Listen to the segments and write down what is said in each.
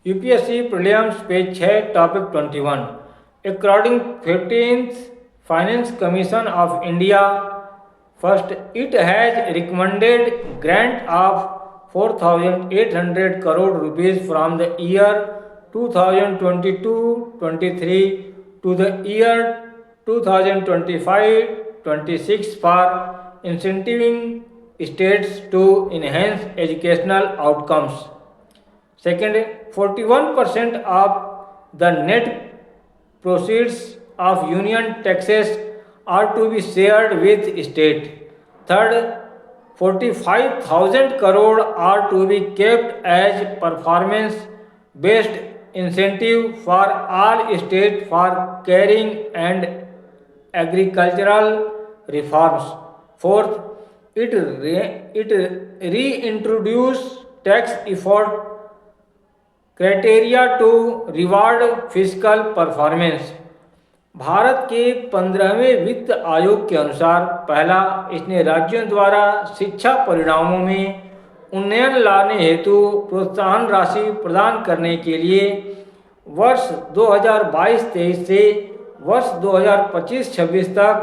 UPSC prelims page 6 topic 21 according 15th finance commission of India first it has recommended grant of 4,800 crore rupees from the year 2022-23 to the year 2025-26 for incentivizing states to enhance educational outcomes. Second, 41% of the net proceeds of union taxes are to be shared with state. Third, 45,000 crore are to be kept as performance-based incentive for all states for carrying and agricultural reforms. Fourth, it reintroduced tax effort criteria to reward physical performance. Bharat के 15वें वित्त आयोग के अनुसार पहला, इसने राज्यों द्वारा शिक्षा परिणामों में उन्नयन लाने हेतु प्रोत्साहन राशि प्रदान करने के लिए वर्ष 2022-23 से वर्ष 2025-26 तक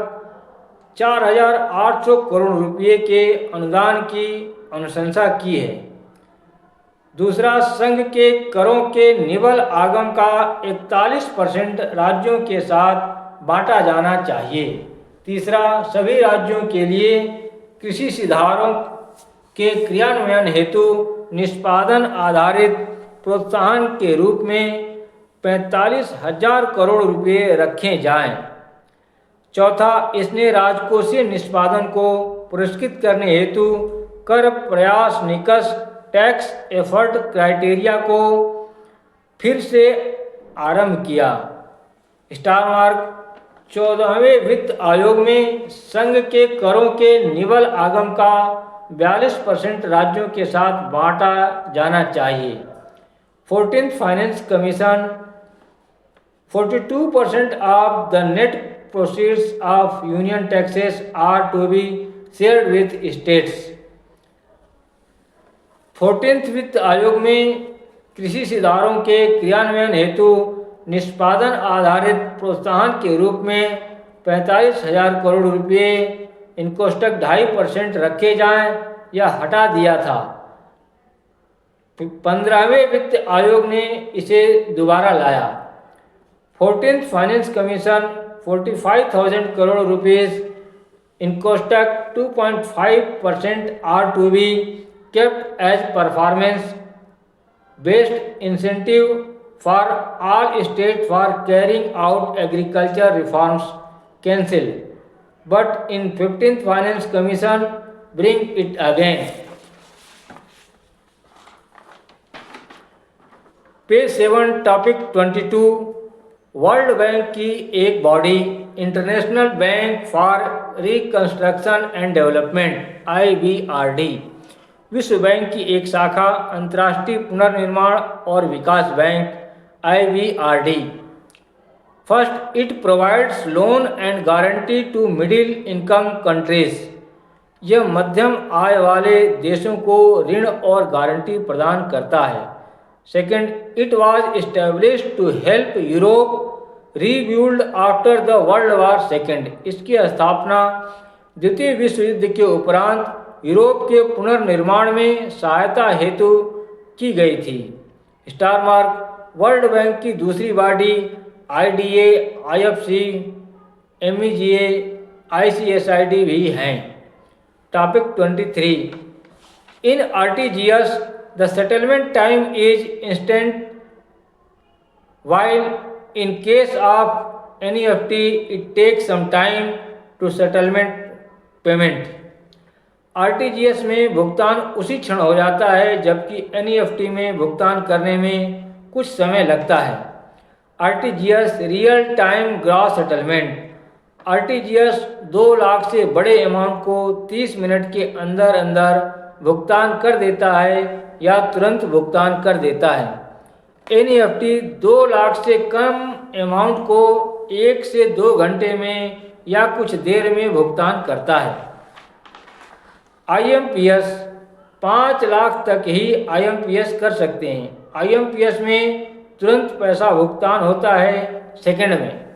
4,800 करोड़ रुपये के अनुदान की अनुशंसा की है। दूसरा, संघ के करों के निवल आगम का 41% राज्यों के साथ बांटा जाना चाहिए। तीसरा, सभी राज्यों के लिए कृषि सुधारों के क्रियान्वयन हेतु निष्पादन आधारित प्रोत्साहन के रूप में 45,000 करोड़ रुपये रखे जाएं। चौथा, इसने राजकोषीय निष्पादन को पुरस्कृत करने हेतु कर प्रयास निकष टैक्स एफर्ट क्राइटेरिया को फिर से आरंभ किया। स्टार मार्क, 14वें वित्त आयोग में संघ के करों के निवल आगम का 42% राज्यों के साथ बांटा जाना चाहिए। 14th finance commission 42% of the net proceeds of union taxes are to be shared with states. 14th वित्त आयोग में कृषि सुधारों के क्रियान्वयन हेतु निष्पादन आधारित प्रोत्साहन के रूप में 45,000 करोड़ रुपये इनको 2.5% रखे जाएं या हटा दिया था। 15वें वित्त आयोग ने इसे दोबारा लाया। 14th finance commission 45,000 crore rupees इनको 2.5% are to be kept as performance-based incentive for all states for carrying out agriculture reforms cancelled, but in 15th Finance Commission bring it again. Page 7 topic 22 world bank की एक body international bank for reconstruction and development IBRD, विश्व bank की एक शाखा अंतर्राष्ट्रीय पुनर्निर्माण और विकास bank IBRD। First, it provides loan and guarantee to middle income countries, यह मध्यम आय वाले देशों को ऋण और गारंटी प्रदान करता है। Second, it was established to help Europe rebuild after the world war second, इसकी स्थापना द्वितीय विश्व युद्ध के उपरांत यूरोप के पुनर्निर्माण में सहायता हेतु की गई थी। स्टार मार्क, वर्ल्ड बैंक की दूसरी body IDA, IFC, MEGA, ICSID भी हैं। Topic 23 in RTGS the settlement time is instant while in case of NEFT it takes some time to settlement payment। RTGS में भुगतान उसी क्षण हो जाता है जबकि NEFT में भुगतान करने में कुछ समय लगता है। RTGS real time gross settlement, RTGS 2 lakh से बड़े अमाउंट को 30 मिनट के अंदर अंदर भुगतान कर देता है या तुरंत भुगतान कर देता है। NEFT 2 लाख से कम अमाउंट को 1 से 2 घंटे में या कुछ देर में भुगतान करता है। IMPS 5 लाख तक ही IMPS कर सकते हैं। IMPS में तुरंत पैसा भुगतान होता है सेकंड में।